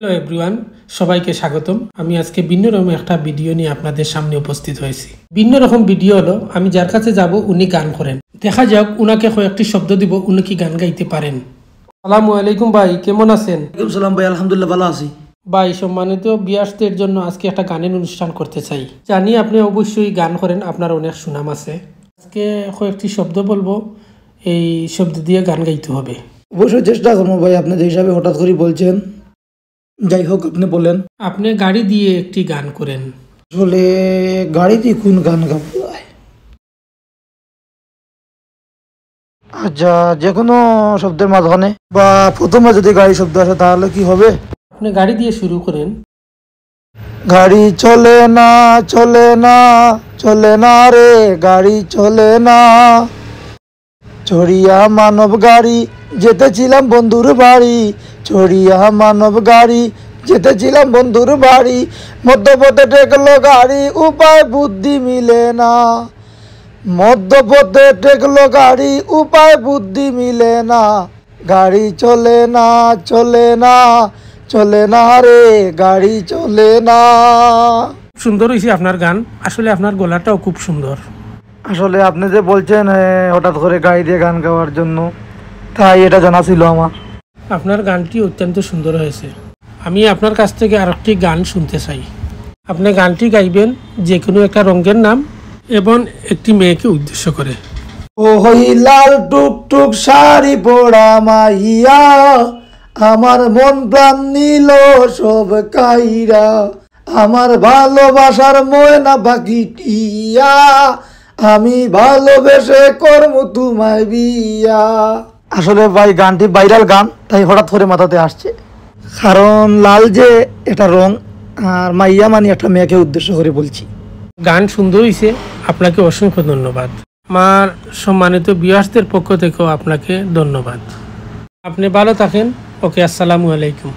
Hello everyone, সবাইকে স্বাগতম। আমি আজকে ভিন্ন রকম একটা ভিডিও নিয়ে আপনাদের সামনে উপস্থিত হয়েছি। ভিন্ন রকম ভিডিও হলো, আমি যার কাছে যাব উনি গান করেন। দেখা যাক উনাকে কয়েকটি শব্দ দিব, উনি কি গান গাইতে পারেন। আসসালামু আলাইকুম ভাই, কেমন আছেন? ওয়ালাইকুম সালাম ভাই, আলহামদুলিল্লাহ ভালো আছি ভাই, সম্মানিত ভিউয়ার্সদের জন্য আজকে একটা গানের অনুষ্ঠান করতে চাই। জানি আপনি অবশ্যই গান করেন, আপনার অনেক সুনাম আছে। আজকে কয়েকটি শব্দ বলবো, এই শব্দ দিয়ে গান গাইতে হবে। অবশ্যই চেষ্টা করবো ভাই, আপনি যে হিসাবে হঠাৎ করে বলছেন। যাই হোক, আপনি বলেন। আপনি গাড়ি দিয়ে একটি গান করেন। আসলে গাড়িতে কোন গান গাবো? আচ্ছা, যে কোনো শব্দের মাঝখানে বা প্রথমে যদি গাড়ি শব্দ আসে তাহলে কি হবে? আপনি গাড়ি দিয়ে শুরু করেন। গাড়ি চলে না চলে না চলে না রে, গাড়ি চলে না। চড়িয়া মানব গাড়ি যেতেছিলাম বন্ধুর বাড়ি, চড়িয়া মানব গাড়ি যেতেছিলাম বন্ধুর বাড়ি। মধ্যপথে ঠেকলো গাড়ি, উপায় বুদ্ধি মিলে না। মধ্যপথে ঠেকলো গাড়ি, উপায় বুদ্ধি মিলে না। গাড়ি চলে না চলে না চলে না রে, গাড়ি চলে না। সুন্দর হয়েছে আপনার গান, আসলে আপনার গলাটাও খুব সুন্দর। আসলে আপনি যে বলছেন হঠাৎ করে গাড়ি দিয়ে গান গাওয়ার জন্য, তাই এটা জানা ছিল আমার। আপনার গানটি অত্যন্ত সুন্দর হয়েছে। আমি আপনার কাছ থেকে আরেকটি গান শুনতে চাই। আপনি গানটি গাইবেন যে কোনো একটা রঙের নাম এবং একটি মেয়েকে উদ্দেশ্য করে। ও হই লাল টুকটুক শাড়ি পরা মাইয়া, আমার মন প্রাণ নিল সব কাইরা। আমার ভালোবাসার ময়না পাখি টিয়া, আমি ভালোবেসে কর্ম তোমায় বিয়া। আসলে ভাই গানটি ভাইরাল গান, তাই হঠাৎ করে মাথাতে আসছে। কারণ লাল যে এটা রং, আর মাইয়া মানে একটা মেয়েকে উদ্দেশ্য করে বলছি। গান সুন্দর হয়েছে, আপনাকে অসংখ্য ধন্যবাদ। আমার সম্মানিত ভিউয়ার্সদের পক্ষ থেকেও আপনাকে ধন্যবাদ। আপনি ভালো থাকেন। ওকে, আসসালামু আলাইকুম।